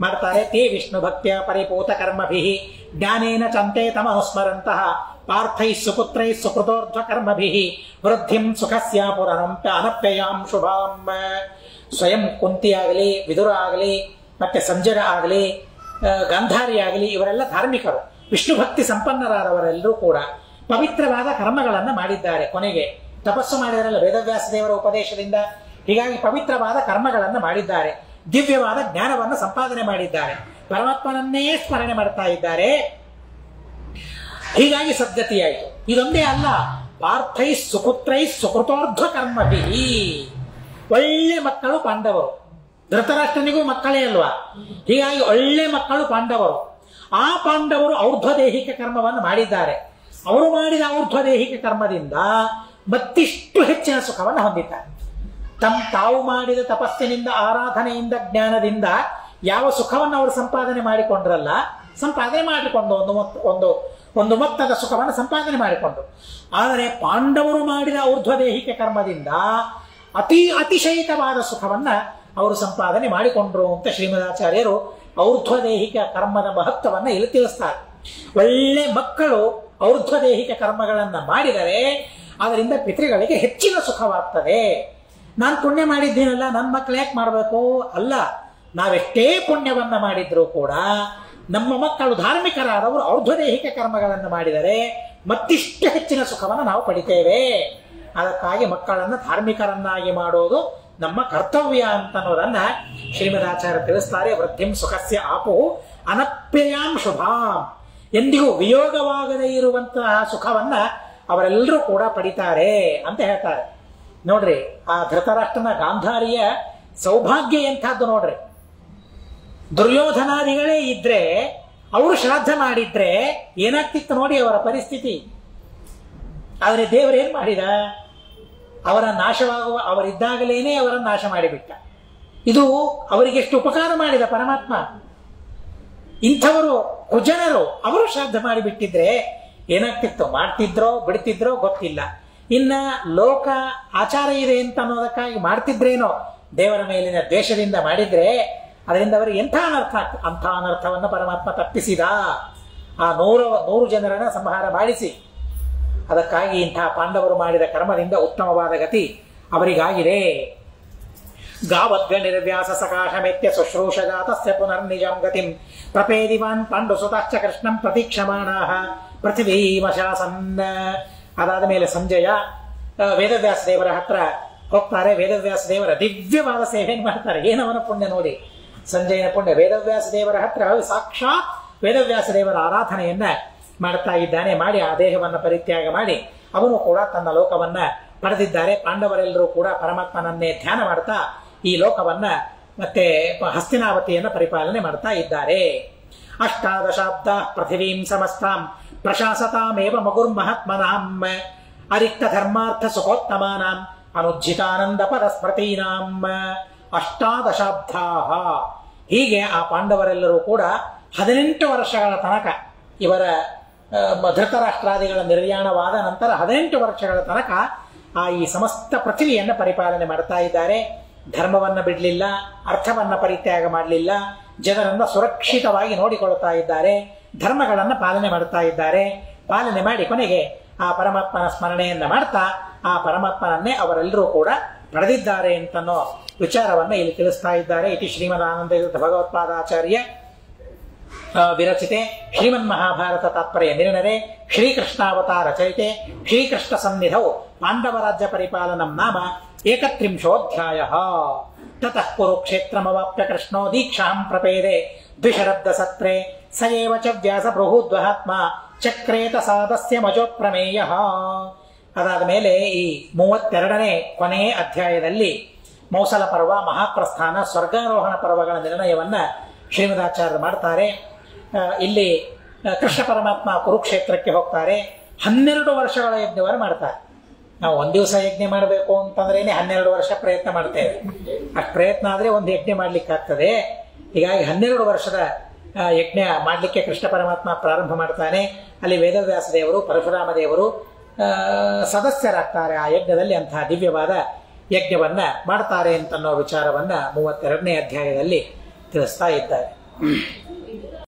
ಮಾಡ್ತಾರೆ. ತೇ ವಿಷ್ಣು ಭಕ್ತಿಯ ಪರಿಪೂತ ಕರ್ಮಭಿ ಜ್ಞಾನೇನ ಚಂತೆ ತಮಸ್ಮರಂತಹ ಪಾರ್ಥೈ ಸುಪುತ್ರೈ ಸುಕೃತೋರ್ಧ್ವ ಕರ್ಮಭಿ ವೃದ್ಧಿಂ ಸುಖಸ್ಯ ಅನಪ್ಯಯಾಂ ಶುಭಾಂ. ಸ್ವಯಂ ಕುಂತಿ ಆಗಲಿ, ವಿದುರ ಆಗಲಿ, ಮತ್ತೆ ಸಂಜಯ ಆಗಲಿ, ಗಾಂಧಾರಿ ಆಗಲಿ, ಇವರೆಲ್ಲ ಧಾರ್ಮಿಕರು, ವಿಷ್ಣು ಭಕ್ತಿ ಸಂಪನ್ನರಾದವರೆಲ್ಲರೂ ಕೂಡ ಪವಿತ್ರವಾದ ಕರ್ಮಗಳನ್ನು ಮಾಡಿದ್ದಾರೆ. ಕೊನೆಗೆ ತಪಸ್ಸು ಮಾಡಿದರಲ್ಲ ವೇದವ್ಯಾಸ ದೇವರ ಉಪದೇಶದಿಂದ. ಹೀಗಾಗಿ ಪವಿತ್ರವಾದ ಕರ್ಮಗಳನ್ನು ಮಾಡಿದ್ದಾರೆ. ದಿವ್ಯವಾದ ಜ್ಞಾನವನ್ನು ಸಂಪಾದನೆ ಮಾಡಿದ್ದಾರೆ. ಪರಮಾತ್ಮನನ್ನೇ ಸ್ಮರಣೆ ಮಾಡ್ತಾ ಇದ್ದಾರೆ. ಹೀಗಾಗಿ ಸದ್ಗತಿಯಾಯಿತು. ಇದೊಂದೇ ಅಲ್ಲ, ಪಾರ್ಥೈ ಸುಪುತ್ರೈ ಸುಕೃತೋರ್ಧ್ವ ಕರ್ಮಭಿ. ಒಳ್ಳೆ ಮಕ್ಕಳು ಪಾಂಡವರು. ಧೃತರಾಷ್ಟ್ರನಿಗೂ ಮಕ್ಕಳೇ ಅಲ್ವಾ? ಹೀಗಾಗಿ ಒಳ್ಳೆ ಮಕ್ಕಳು ಪಾಂಡವರು. ಆ ಪಾಂಡವರು ಔರ್ಧ್ವದೇಹಿಕ ಕರ್ಮವನ್ನು ಮಾಡಿದ್ದಾರೆ. ಅವರು ಮಾಡಿದ ಔರ್ಧ್ವದೇಹಿಕ ಕರ್ಮದಿಂದ ಮತ್ತಿಷ್ಟು ಹೆಚ್ಚಿನ ಸುಖವನ್ನು ಹೊಂದಿದ್ದಾರೆ. ತಾವು ಮಾಡಿದ ತಪಸ್ಸಿನಿಂದ, ಆರಾಧನೆಯಿಂದ, ಜ್ಞಾನದಿಂದ ಯಾವ ಸುಖವನ್ನು ಅವರು ಸಂಪಾದನೆ ಮಾಡಿಕೊಂಡ್ರಲ್ಲ, ಸಂಪಾದನೆ ಮಾಡಿಕೊಂಡು ಒಂದು ಮೊತ್ತದ ಸುಖವನ್ನು ಸಂಪಾದನೆ ಮಾಡಿಕೊಂಡ್ರು. ಆದರೆ ಪಾಂಡವರು ಮಾಡಿದ ಔರ್ಧ್ವದೇಹಿಕ ಕರ್ಮದಿಂದ ಅತಿಶಯಿತವಾದ ಸುಖವನ್ನ ಅವರು ಸಂಪಾದನೆ ಮಾಡಿಕೊಂಡ್ರು ಅಂತ ಶ್ರೀಮದಾಚಾರ್ಯರು ಔರ್ಧ್ವದೇಹಿಕ ಕರ್ಮದ ಮಹತ್ವವನ್ನು ಇಲ್ಲಿ ತಿಳಿಸ್ತಾರೆ. ಒಳ್ಳೆ ಮಕ್ಕಳು ಔರ್ಧ್ವದೇಹಿಕ ಕರ್ಮಗಳನ್ನು ಮಾಡಿದರೆ ಅದರಿಂದ ಪಿತೃಗಳಿಗೆ ಹೆಚ್ಚಿನ ಸುಖವಾಗ್ತದೆ. ನಾನು ಪುಣ್ಯ ಮಾಡಿದ್ದೀನಲ್ಲ, ನನ್ನ ಮಕ್ಕಳು ಯಾಕೆ ಮಾಡಬೇಕು? ಅಲ್ಲ, ನಾವೆಷ್ಟೇ ಪುಣ್ಯವನ್ನ ಮಾಡಿದ್ರೂ ಕೂಡ ನಮ್ಮ ಮಕ್ಕಳು ಧಾರ್ಮಿಕರಾದವರು ಔರ್ಧ್ವದೇಹಿಕ ಕರ್ಮಗಳನ್ನು ಮಾಡಿದರೆ ಮತ್ತಿಷ್ಟು ಹೆಚ್ಚಿನ ಸುಖವನ್ನು ನಾವು ಪಡಿತೇವೆ. ಅದಕ್ಕಾಗಿ ಮಕ್ಕಳನ್ನು ಧಾರ್ಮಿಕರನ್ನಾಗಿ ಮಾಡೋದು ನಮ್ಮ ಕರ್ತವ್ಯ ಅಂತ ಅನ್ನೋದನ್ನ ಶ್ರೀಮದಾಚಾರ್ಯ ತಿಳಿಸ್ತಾರೆ. ವೃದ್ಧಿಂ ಸುಖಸ್ಯ ಆಪು ಅನಪ್ಯಯಾಂ ಶುಭಾಂ. ಎಂದಿಗೂ ವಿಯೋಗವಾಗದೇ ಇರುವಂತಹ ಸುಖವನ್ನ ಅವರೆಲ್ಲರೂ ಕೂಡ ಪಡಿತಾರೆ ಅಂತ ಹೇಳ್ತಾರೆ. ನೋಡ್ರಿ, ಆ ಧೃತರಾಷ್ಟ್ರನ ಗಾಂಧಾರಿಯ ಸೌಭಾಗ್ಯ ಎಂಥದ್ದು ನೋಡ್ರಿ. ದುರ್ಯೋಧನಾದಿಗಳೇ ಇದ್ರೆ, ಅವರು ಶ್ರಾದ್ದ ಮಾಡಿದ್ರೆ ಏನಾಗ್ತಿತ್ತು ನೋಡಿ ಅವರ ಪರಿಸ್ಥಿತಿ. ಆದರೆ ದೇವರೇನ್ ಮಾಡಿದ? ಅವರ ನಾಶವಾಗುವ ಅವರಿದ್ದಾಗಲೇನೆ ಅವರನ್ನು ನಾಶ ಮಾಡಿಬಿಟ್ಟ. ಇದು ಅವರಿಗೆ ಎಷ್ಟು ಉಪಕಾರ ಮಾಡಿದ ಪರಮಾತ್ಮ. ಇಂಥವರು ಕುಜನರು ಅವರು ಶ್ರಾದ್ದ ಮಾಡಿಬಿಟ್ಟಿದ್ರೆ ಏನಾಗ್ತಿತ್ತು? ಮಾಡ್ತಿದ್ರೋ ಬಿಡ್ತಿದ್ರೋ ಗೊತ್ತಿಲ್ಲ. ಇನ್ನ ಲೋಕ ಆಚಾರ ಇದೆ ಅಂತ ಅನ್ನೋದಕ್ಕಾಗಿ ಮಾಡ್ತಿದ್ರೇನೋ, ದೇವರ ಮೇಲಿನ ದ್ವೇಷದಿಂದ ಮಾಡಿದ್ರೆ ಅದರಿಂದ ಅವರಿಗೆ ಎಂಥ ಅನರ್ಥ ಆಗ್ತದೆ. ಅಂಥ ಅನರ್ಥವನ್ನು ಪರಮಾತ್ಮ ತಪ್ಪಿಸಿದ. ಆ 100 ಜನರನ್ನ ಸಂಹಾರ ಮಾಡಿಸಿ. ಅದಕ್ಕಾಗಿ ಇಂಥ ಪಾಂಡವರು ಮಾಡಿದ ಕರ್ಮದಿಂದ ಉತ್ತಮವಾದ ಗತಿ ಅವರಿಗಾಗಿದೆ. ಗಾವದ್ಗ ನಿರ್ವ್ಯಾಸ ಸಕಾಶಮೆತ್ಯ ಶುಶ್ರೂಷಜಾತಸ್ಯ ಪುನರ್ನಿಜಂ ಗತಿಂ ಪ್ರಪೇದಿವಾನ್ ಪಾಂಡುಸುತಾಶ್ಚ ಕೃಷ್ಣಂ ಪ್ರತೀಕ್ಷಮಾಣಾಃ ಪೃಥಿವೀಮಶಾಸನ್. ಅದಾದ ಮೇಲೆ ಸಂಜಯ ವೇದವ್ಯಾಸ ದೇವರ ಹತ್ರ ಹೋಗ್ತಾರೆ. ವೇದವ್ಯಾಸ ದೇವರ ದಿವ್ಯವಾದ ಸೇವೆಯನ್ನು ಮಾಡ್ತಾರೆ. ಏನವನ ಪುಣ್ಯ ನೋಡಿ, ಸಂಜಯನ ಪುಣ್ಯ. ವೇದವ್ಯಾಸ ದೇವರ ಹತ್ರ ಸಾಕ್ಷಾತ್ ವೇದವ್ಯಾಸ ದೇವರ ಆರಾಧನೆಯನ್ನ ಮಾಡ್ತಾ ಇದ್ದಾನೆ. ಮಾಡಿ ಆ ದೇಹವನ್ನು ಪರಿತ್ಯಾಗ ಮಾಡಿ ಅವನು ಕೂಡ ತನ್ನ ಲೋಕವನ್ನ ಪಡೆದಿದ್ದಾರೆ. ಪಾಂಡವರೆಲ್ಲರೂ ಕೂಡ ಪರಮಾತ್ಮನನ್ನೇ ಧ್ಯಾನ ಮಾಡ್ತಾ ಈ ಲೋಕವನ್ನ ಮತ್ತೆ ಹಸ್ತಿನಾವತಿಯನ್ನ ಪರಿಪಾಲನೆ ಮಾಡ್ತಾ ಇದ್ದಾರೆ. ಅಷ್ಟಾದಶಾಬ್ದ ಪೃಥಿವೀಂ ಸಮಸ್ತಾಂ ಪ್ರಶಾಸತಾಮೇವ ಮಗುರ್ಮಹಾತ್ಮನಾಂ ಅರಿಕ್ತ ಧರ್ಮಾರ್ಥ ಸುಖೋತ್ತಮಾನಾಂ ಅನುಜ್ಜಿತಾನಂದ ಪರಸ್ಮೃತೀನಾಂ. ಅಷ್ಟಾದಶಾಬ್ದಾಹ. ಹೀಗೆ ಆ ಪಾಂಡವರೆಲ್ಲರೂ ಕೂಡ 18 ವರ್ಷಗಳ ತನಕ, ಇವರ ಧೃತರಾಷ್ಟ್ರಾದಿಗಳ ನಿರ್ಯಾಣವಾದ ನಂತರ 18 ವರ್ಷಗಳ ತನಕ ಈ ಸಮಸ್ತ ಪೃಥ್ವಿಯನ್ನು ಪರಿಪಾಲನೆ ಮಾಡ್ತಾ ಇದ್ದಾರೆ. ಧರ್ಮವನ್ನ ಬಿಡಲಿಲ್ಲ, ಅರ್ಥವನ್ನ ಪರಿತ್ಯಾಗ ಮಾಡಲಿಲ್ಲ, ಜನರನ್ನ ಸುರಕ್ಷಿತವಾಗಿ ನೋಡಿಕೊಳ್ತಾ ಇದ್ದಾರೆ, ಧರ್ಮಗಳನ್ನ ಪಾಲನೆ ಮಾಡ್ತಾ ಇದ್ದಾರೆ. ಪಾಲನೆ ಮಾಡಿ ಕೊನೆಗೆ ಆ ಪರಮಾತ್ಮನ ಸ್ಮರಣೆಯನ್ನ ಮಾಡ್ತಾ ಆ ಪರಮಾತ್ಮನನ್ನೇ ಅವರೆಲ್ಲರೂ ಕೂಡ ಪಡೆದಿದ್ದಾರೆ ಅಂತನ್ನೋ ವಿಚಾರವನ್ನ ಇಲ್ಲಿ ತಿಳಿಸ್ತಾ ಇದ್ದಾರೆ. ಇತಿ ಶ್ರೀಮದಾನಂದ ಭಗವತ್ಪಾದಾಚಾರ್ಯ ವಿರಚಿತೆ ಶ್ರೀಮನ್ ಮಹಾಭಾರತ ತಾತ್ಪರ್ಯ ನಿರ್ಣರೆ ಶ್ರೀಕೃಷ್ಣಾವತಾರ ಚರಿತೆ ಶ್ರೀಕೃಷ್ಣ ಸನ್ನಿಧೌ ಪಾಂಡವರಾಜ್ಯ ಪರಿಪಾಲನಂ ನಾಮ 31ೋऽಧ್ಯಾಯಃ. ತತಃ ಕುರುಕ್ಷೇತ್ರಮವಾಪ್ಯ ಕೃಷ್ಣೋ ದೀಕ್ಷಾಂ ಪ್ರಪೇದೆ ದ್ವಿಶರಬ್ದ ಸತ್ರೆ ಸ ಏವ ಚ ವ್ಯಾಸ ಬೃಹೂದ್ವಹಾತ್ಮ ಚಕ್ರೇತ ಸಾದಸ್ಯ ಮಜೋಪ್ರಮೇಯಃ. ಅದಾದ ಮೇಲೆ ಈ 32ನೇ ಕೊನೆಯ ಅಧ್ಯಾಯದಲ್ಲಿ ಮೌಸಲ ಪರ್ವ, ಮಹಾಪ್ರಸ್ಥಾನ, ಸ್ವರ್ಗಾರೋಹಣ ಪರ್ವಗಳ ನಿರ್ಣಯವನ್ನ ಶ್ರೀಮದಾಚಾರ್ಯರು ಮಾಡ್ತಾರೆ. ಇಲ್ಲಿ ಕೃಷ್ಣ ಪರಮಾತ್ಮ ಕುರುಕ್ಷೇತ್ರಕ್ಕೆ ಹೋಗ್ತಾರೆ. 12 ವರ್ಷಗಳ ಯಜ್ಞವನ್ನು ಮಾಡ್ತಾರೆ. ನಾವು ಒಂದು ದಿವಸ ಯಜ್ಞ ಮಾಡಬೇಕು ಅಂತಂದ್ರೇನೆ 12 ವರ್ಷ ಪ್ರಯತ್ನ ಮಾಡ್ತೇವೆ. ಅಷ್ಟು ಪ್ರಯತ್ನ ಆದ್ರೆ ಒಂದು ಯಜ್ಞ ಮಾಡ್ಲಿಕ್ಕೆ ಆಗ್ತದೆ. ಹೀಗಾಗಿ 12 ವರ್ಷದ ಯಜ್ಞ ಮಾಡಲಿಕ್ಕೆ ಕೃಷ್ಣ ಪರಮಾತ್ಮ ಪ್ರಾರಂಭ ಮಾಡ್ತಾನೆ. ಅಲ್ಲಿ ವೇದವ್ಯಾಸ ದೇವರು, ಪರಶುರಾಮ ದೇವರು ಸದಸ್ಯರಾಗ್ತಾರೆ. ಆ ಯಜ್ಞದಲ್ಲಿ ಅಂತಹ ದಿವ್ಯವಾದ ಯಜ್ಞವನ್ನ ಮಾಡ್ತಾರೆ ಅಂತನ್ನೋ ವಿಚಾರವನ್ನ 32ನೇ ಅಧ್ಯಾಯದಲ್ಲಿ ತಿಳಿಸ್ತಾ ಇದ್ದಾರೆ.